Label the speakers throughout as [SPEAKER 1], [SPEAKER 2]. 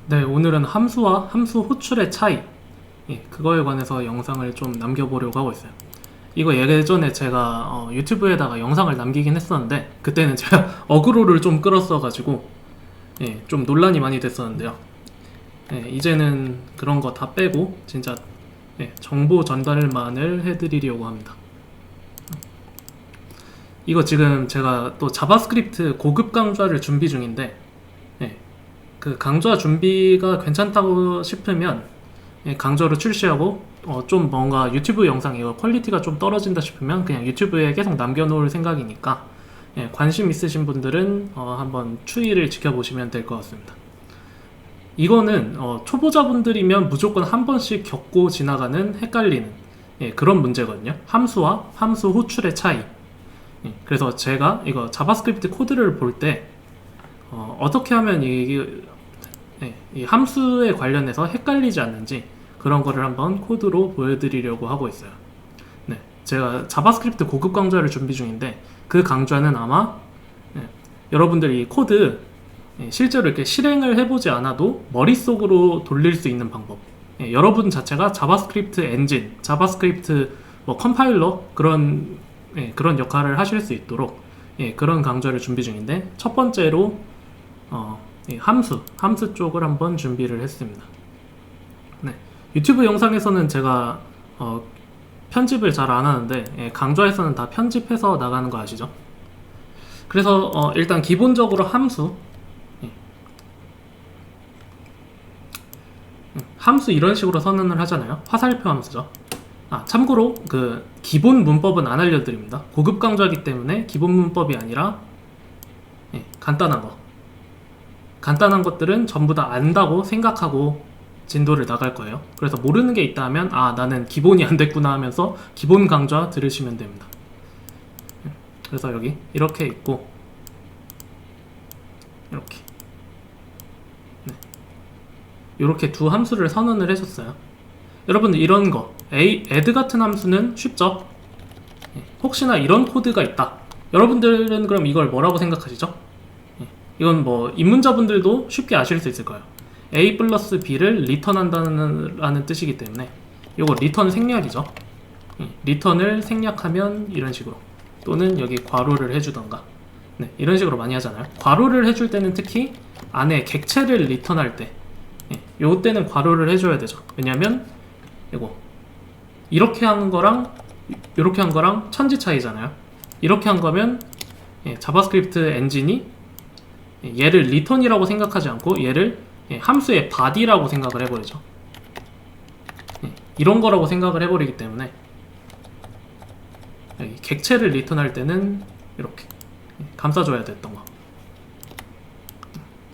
[SPEAKER 1] 네, 오늘은 함수와 함수 호출의 차이, 그거에 관해서 영상을 좀 남겨보려고 하고 있어요. 이거 예전에 제가 유튜브에다가 영상을 남기긴 했었는데 그때는 제가 어그로를 좀 끌었어가지고 좀 논란이 많이 됐었는데요. 이제는 그런 거 다 빼고 진짜 정보 전달만을 해드리려고 합니다. 이거 지금 제가 또 자바스크립트 고급 강좌를 준비 중인데 그 강좌 준비가 괜찮다고 싶으면 강좌를 출시하고 좀 뭔가 유튜브 영상 이거 퀄리티가 좀 떨어진다 싶으면 그냥 유튜브에 계속 남겨놓을 생각이니까 관심 있으신 분들은 한번 추이를 지켜보시면 될 것 같습니다. 이거는 초보자분들이면 무조건 한 번씩 겪고 지나가는 헷갈리는 그런 문제거든요. 함수와 함수 호출의 차이. 그래서 제가 이거 자바스크립트 코드를 볼 때 어떻게 하면 이 함수에 관련해서 헷갈리지 않는지 그런 거를 한번 코드로 보여드리려고 하고 있어요. 네, 제가 자바스크립트 고급 강좌를 준비 중인데 그 강좌는 아마 여러분들이 이 코드 실제로 이렇게 실행을 해보지 않아도 머릿속으로 돌릴 수 있는 방법, 여러분 자체가 자바스크립트 엔진, 자바스크립트 뭐 컴파일러 그런 역할을 하실 수 있도록 그런 강좌를 준비 중인데 첫 번째로 함수 쪽을 한번 준비를 했습니다. 네, 유튜브 영상에서는 제가 편집을 잘 안 하는데 강좌에서는 다 편집해서 나가는 거 아시죠? 그래서 일단 기본적으로 함수 이런 식으로 선언을 하잖아요. 화살표 함수죠. 참고로 그 기본 문법은 안 알려드립니다. 고급 강좌이기 때문에 기본 문법이 아니라 간단한 것들은 전부 다 안다고 생각하고 진도를 나갈 거예요. 그래서 모르는 게 있다 하면 나는 기본이 안 됐구나 하면서 기본 강좌 들으시면 됩니다. 그래서 여기 이렇게 있고 이렇게 두 함수를 선언을 해줬어요. 여러분들 이런 거 add 같은 함수는 쉽죠? 혹시나 이런 코드가 있다. 여러분들은 그럼 이걸 뭐라고 생각하시죠? 이건 뭐 입문자분들도 쉽게 아실 수 있을 거예요. a 플러스 b를 리턴한다는 뜻이기 때문에 이거 리턴 생략이죠. 리턴을 생략하면 이런 식으로, 또는 여기 괄호를 해주던가 이런 식으로 많이 하잖아요. 괄호를 해줄 때는 특히 안에 객체를 리턴할 때 요 때는 괄호를 해줘야 되죠. 왜냐면 이거 이렇게 한 거랑 이렇게 한 거랑 천지 차이잖아요. 이렇게 한 거면 자바스크립트 엔진이 얘를 리턴이라고 생각하지 않고 얘를 함수의 body라고 생각을 해버리죠. 이런 거라고 생각을 해버리기 때문에 여기 객체를 리턴할 때는 이렇게 감싸줘야 됐던 거.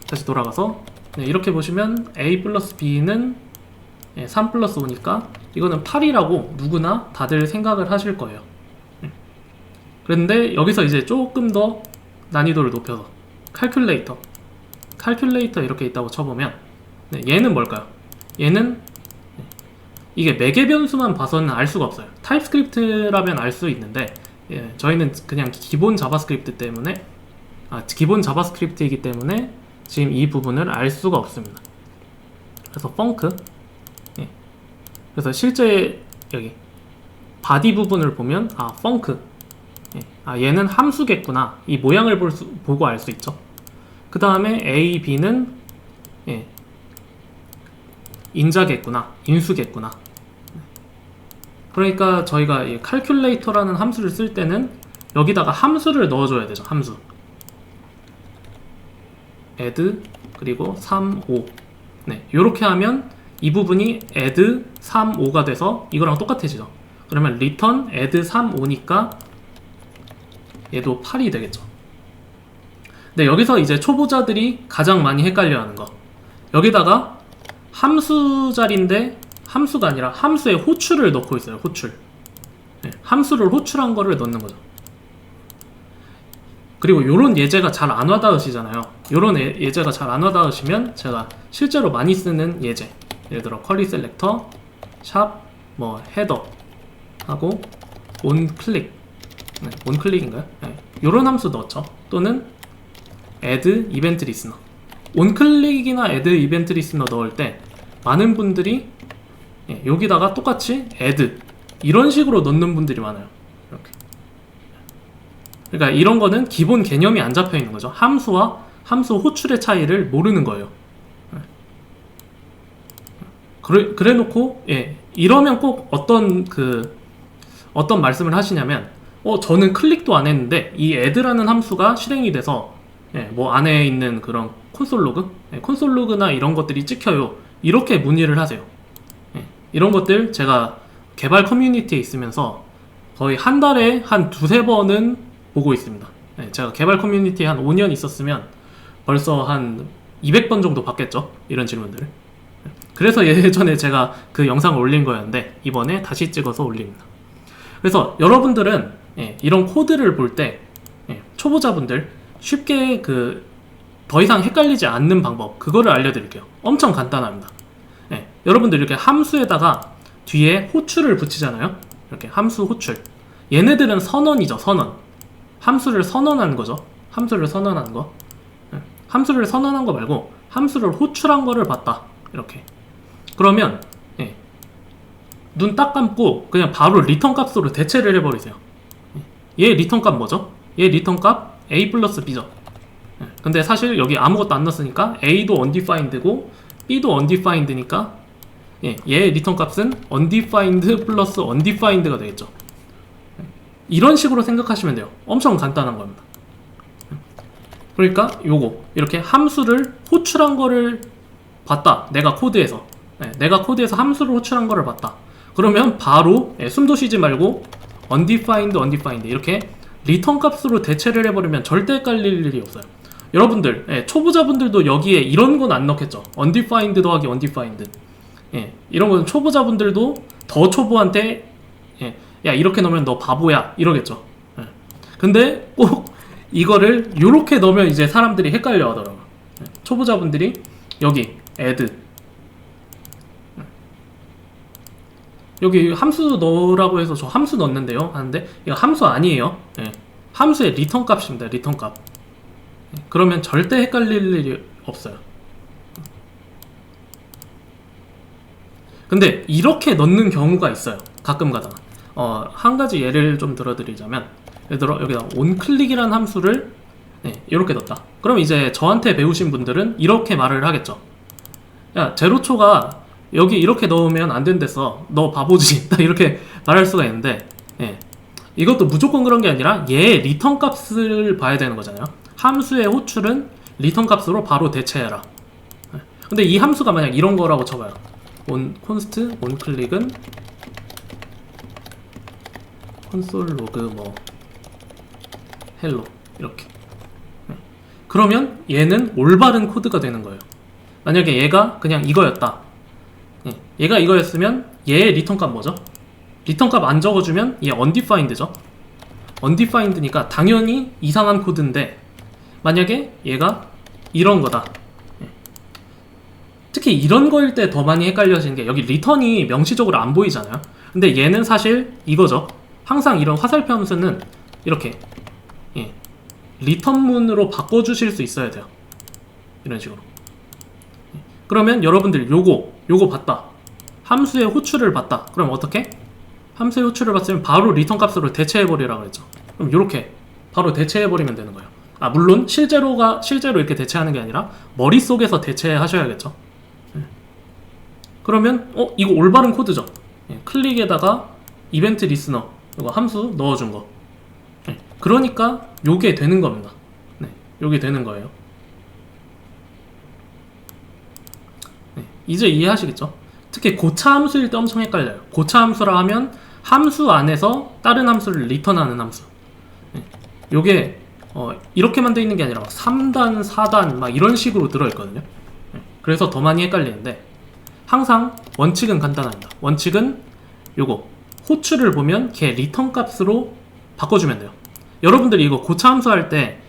[SPEAKER 1] 다시 돌아가서 이렇게 보시면 a 플러스 b는 3 플러스 5니까 이거는 8이라고 누구나 다들 생각을 하실 거예요. 그런데 여기서 이제 조금 더 난이도를 높여서 칼큘레이터 이렇게 있다고 쳐보면 얘는 뭘까요? 얘는 이게 매개 변수만 봐서는 알 수가 없어요. 타입스크립트라면 알 수 있는데 저희는 그냥 기본 자바스크립트이기 때문에 지금 이 부분을 알 수가 없습니다. 그래서 펑크, 그래서 실제 여기 바디 부분을 보면 펑크, 얘는 함수겠구나, 이 모양을 보고 알 수 있죠. 그 다음에 a, b는 인자겠구나, 인수겠구나. 그러니까 저희가 이 칼큘레이터라는 함수를 쓸 때는 여기다가 함수를 넣어줘야 되죠. 함수 add 그리고 3, 5 요렇게 하면 이 부분이 add 3, 5가 돼서 이거랑 똑같아지죠. 그러면 return add 3, 5니까 얘도 8이 되겠죠. 근데 여기서 이제 초보자들이 가장 많이 헷갈려하는 거, 여기다가 함수 자리인데 함수가 아니라 함수에 호출을 넣고 있어요. 호출. 함수를 호출한 거를 넣는 거죠. 그리고 요런 예제가 잘 안 와닿으시잖아요. 요런 예제가 잘 안 와닿으시면 제가 실제로 많이 쓰는 예제, 예를 들어 컬리 셀렉터 샵 뭐 헤더 하고 onClick, onClick인가요? 요런 함수 넣었죠. 또는 add event listener, 온클릭이나 애드 이벤트 리스너 넣을 때 많은 분들이 여기다가 똑같이 애드 이런 식으로 넣는 분들이 많아요. 이렇게. 그러니까 이런 거는 기본 개념이 안 잡혀 있는 거죠. 함수와 함수 호출의 차이를 모르는 거예요. 그래 놓고 이러면 꼭 어떤 말씀을 하시냐면 저는 클릭도 안 했는데 이 add라는 함수가 실행이 돼서 뭐 안에 있는 그런 콘솔 로그, 콘솔 로그나 이런 것들이 찍혀요. 이렇게 문의를 하세요. 이런 것들 제가 개발 커뮤니티에 있으면서 거의 한 달에 한 두세 번은 보고 있습니다. 제가 개발 커뮤니티에 한 5년 있었으면 벌써 한 200번 정도 받겠죠. 이런 질문들을. 그래서 예전에 제가 그 영상을 올린 거였는데 이번에 다시 찍어서 올립니다. 그래서 여러분들은 이런 코드를 볼 때 초보자분들 쉽게 더 이상 헷갈리지 않는 방법, 그거를 알려드릴게요. 엄청 간단합니다. 여러분들 이렇게 함수에다가 뒤에 호출을 붙이잖아요. 이렇게 함수 호출. 얘네들은 선언이죠. 선언. 함수를 선언한 거죠. 함수를 선언한 거. 함수를 선언한 거 말고 함수를 호출한 거를 봤다. 이렇게. 그러면 눈 딱 감고 그냥 바로 리턴 값으로 대체를 해버리세요. 얘 리턴 값 뭐죠? 얘 리턴 값 a 플러스 b죠. 근데 사실 여기 아무것도 안 넣었으니까 a도 undefined고 b도 undefined니까 얘 리턴 값은 undefined 플러스 undefined가 되겠죠. 이런 식으로 생각하시면 돼요. 엄청 간단한 겁니다. 그러니까 요거 이렇게 함수를 호출한 거를 봤다. 내가 코드에서 함수를 호출한 거를 봤다. 그러면 바로 숨도 쉬지 말고 undefined 이렇게 리턴 값으로 대체를 해버리면 절대 헷갈릴 일이 없어요. 여러분들 초보자분들도 여기에 이런 건 안 넣겠죠. undefined 더하기 undefined 이런 건 초보자분들도 더 초보한테 야 이렇게 넣으면 너 바보야 이러겠죠. 근데 꼭 이거를 이렇게 넣으면 이제 사람들이 헷갈려 하더라고요. 초보자분들이 여기 add 여기 함수 넣으라고 해서 저 함수 넣었는데요 하는데 이거 함수 아니에요. 함수의 리턴 값입니다. 리턴 값. 그러면 절대 헷갈릴 일이 없어요. 근데 이렇게 넣는 경우가 있어요. 가끔가다. 한 가지 예를 좀 들어드리자면 예를 들어 여기다 onClick이라는 함수를 이렇게 넣었다. 그럼 이제 저한테 배우신 분들은 이렇게 말을 하겠죠. 야 제로초가 여기 이렇게 넣으면 안 된댔어. 너 바보지. 이렇게 말할 수가 있는데 이것도 무조건 그런 게 아니라 얘 리턴 값을 봐야 되는 거잖아요. 함수의 호출은 리턴 값으로 바로 대체해라. 근데 이 함수가 만약 이런 거라고 쳐봐요. const onClick은 콘솔 로그 뭐 헬로 이렇게. 그러면 얘는 올바른 코드가 되는 거예요. 만약에 얘가 그냥 이거였다. 얘가 이거였으면 얘의 리턴 값 뭐죠? 리턴 값 안 적어주면 얘 undefined죠. undefined니까 당연히 이상한 코드인데 만약에 얘가 이런 거다. 특히 이런 거일 때 더 많이 헷갈려지는 게 여기 리턴이 명시적으로 안 보이잖아요. 근데 얘는 사실 이거죠. 항상 이런 화살표 함수는 이렇게 리턴문으로 바꿔주실 수 있어야 돼요. 이런 식으로. 그러면 여러분들 요거 봤다. 함수의 호출을 봤다. 그럼 어떻게? 함수의 호출을 봤으면 바로 리턴 값으로 대체해버리라고 했죠. 그럼 요렇게 바로 대체해버리면 되는 거예요. 물론 실제로 이렇게 대체하는 게 아니라 머릿속에서 대체하셔야겠죠. 그러면 이거 올바른 코드죠. 클릭에다가 이벤트 리스너 이거 함수 넣어준 거. 그러니까 요게 되는 겁니다. 요게 되는 거예요. 이제 이해하시겠죠? 특히 고차 함수일 때 엄청 헷갈려요. 고차 함수라 하면 함수 안에서 다른 함수를 리턴하는 함수. 요게 이렇게만 돼 있는 게 아니라 3단, 4단 막 이런 식으로 들어있거든요. 그래서 더 많이 헷갈리는데 항상 원칙은 간단합니다. 원칙은 요거 호출을 보면 걔 리턴 값으로 바꿔주면 돼요. 여러분들이 이거 고차 함수 할 때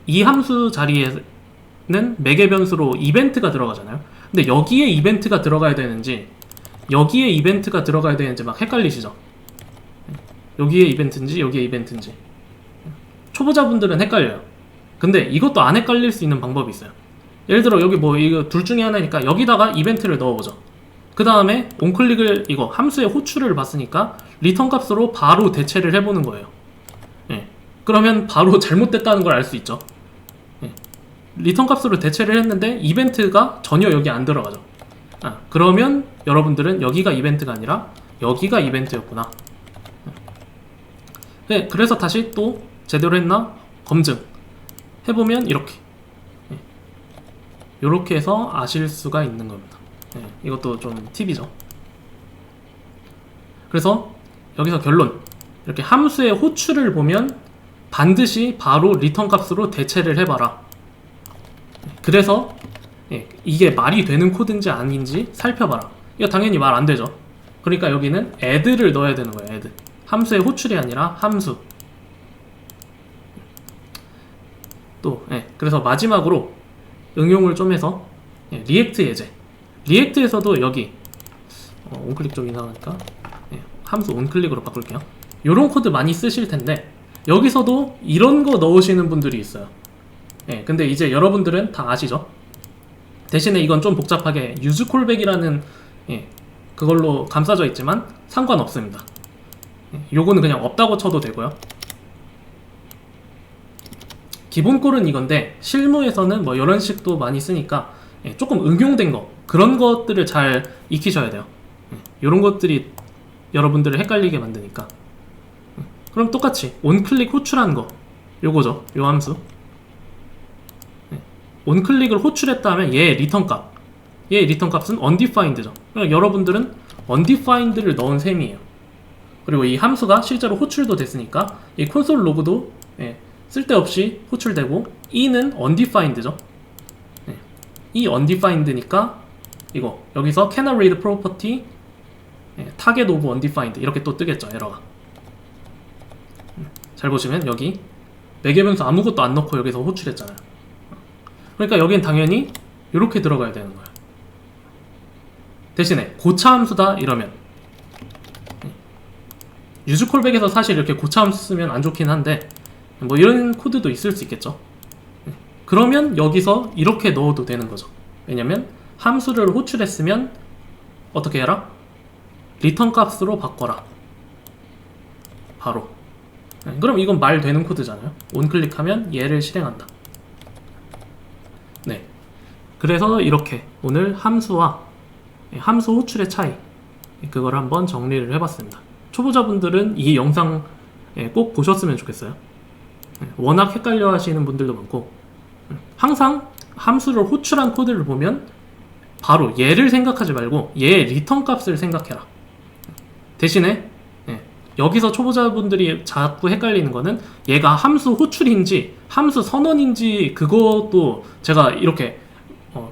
[SPEAKER 1] 이 함수 자리에는 매개 변수로 이벤트가 들어가잖아요. 근데 여기에 이벤트가 들어가야 되는지 여기에 이벤트가 들어가야 되는지 막 헷갈리시죠? 여기에 이벤트인지 여기에 이벤트인지 초보자분들은 헷갈려요. 근데 이것도 안 헷갈릴 수 있는 방법이 있어요. 예를 들어 여기 뭐 이거 둘 중에 하나니까 여기다가 이벤트를 넣어보죠. 그 다음에 onClick을 이거 함수의 호출을 봤으니까 리턴 값으로 바로 대체를 해보는 거예요. 예. 그러면 바로 잘못됐다는 걸 알 수 있죠. 예. 리턴 값으로 대체를 했는데 이벤트가 전혀 여기 안 들어가죠. 그러면 여러분들은 여기가 이벤트가 아니라 여기가 이벤트였구나. 네, 그래서 다시 또 제대로 했나 검증 해보면 이렇게 이렇게 해서 아실 수가 있는 겁니다. 네, 이것도 좀 팁이죠. 그래서 여기서 결론, 이렇게 함수의 호출을 보면 반드시 바로 리턴 값으로 대체를 해봐라. 그래서 이게 말이 되는 코드인지 아닌지 살펴봐라. 이거 당연히 말 안 되죠. 그러니까 여기는 add를 넣어야 되는 거예요. add. 함수의 호출이 아니라 함수. 또 그래서 마지막으로 응용을 좀 해서 리액트 예제. 리액트에서도 여기 onClick 좀 이상하니까 함수 onClick으로 바꿀게요. 요런 코드 많이 쓰실 텐데 여기서도 이런 거 넣으시는 분들이 있어요. 근데 이제 여러분들은 다 아시죠? 대신에 이건 좀 복잡하게 use callback이라는 그걸로 감싸져 있지만 상관없습니다. 요거는 그냥 없다고 쳐도 되고요. 기본 꼴은 이건데 실무에서는 뭐 이런 식도 많이 쓰니까 조금 응용된 거, 그런 것들을 잘 익히셔야 돼요. 이런 것들이 여러분들을 헷갈리게 만드니까. 그럼 똑같이 onClick 호출한 거, 요거죠. 요 함수. onClick을 호출했다면 얘의 리턴 값, 얘의 리턴 값은 undefined죠. 그러니까 여러분들은 undefined를 넣은 셈이에요. 그리고 이 함수가 실제로 호출도 됐으니까 이 콘솔 로그도 쓸데없이 호출되고, e는 undefined죠. 이 undefined니까 이거 여기서 cannot read property target of undefined 이렇게 또 뜨겠죠. 에러가. 잘 보시면 여기 매개 변수 아무것도 안 넣고 여기서 호출했잖아요. 그러니까 여긴 당연히 이렇게 들어가야 되는 거예요. 대신에 고차 함수다 이러면 use callback에서 사실 이렇게 고차 함수 쓰면 안 좋긴 한데 뭐 이런 코드도 있을 수 있겠죠. 그러면 여기서 이렇게 넣어도 되는 거죠. 왜냐면 함수를 호출했으면 어떻게 해라? 리턴 값으로 바꿔라. 바로. 그럼 이건 말 되는 코드잖아요. onClick 하면 얘를 실행한다. 네. 그래서 이렇게 오늘 함수와 함수 호출의 차이, 그걸 한번 정리를 해봤습니다. 초보자분들은 이 영상 꼭 보셨으면 좋겠어요. 워낙 헷갈려 하시는 분들도 많고, 항상 함수를 호출한 코드를 보면 바로 얘를 생각하지 말고 얘의 리턴 값을 생각해라. 대신에 여기서 초보자분들이 자꾸 헷갈리는 거는 얘가 함수 호출인지 함수 선언인지, 그것도 제가 이렇게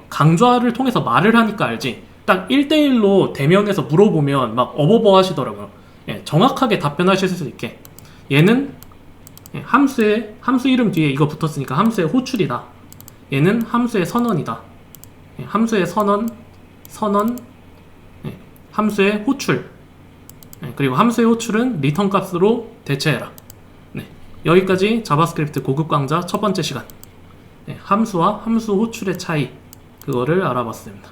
[SPEAKER 1] 강좌를 통해서 말을 하니까 알지, 딱 1대1로 대면에서 물어보면 막 어버버 하시더라고요. 정확하게 답변하실 수 있게 얘는 함수 이름 뒤에 이거 붙었으니까 함수의 호출이다. 얘는 함수의 선언이다. 함수의 선언, 함수의 호출. 그리고 함수의 호출은 리턴 값으로 대체해라. 여기까지 자바스크립트 고급 강좌 첫 번째 시간. 함수와 함수 호출의 차이, 그거를 알아봤습니다.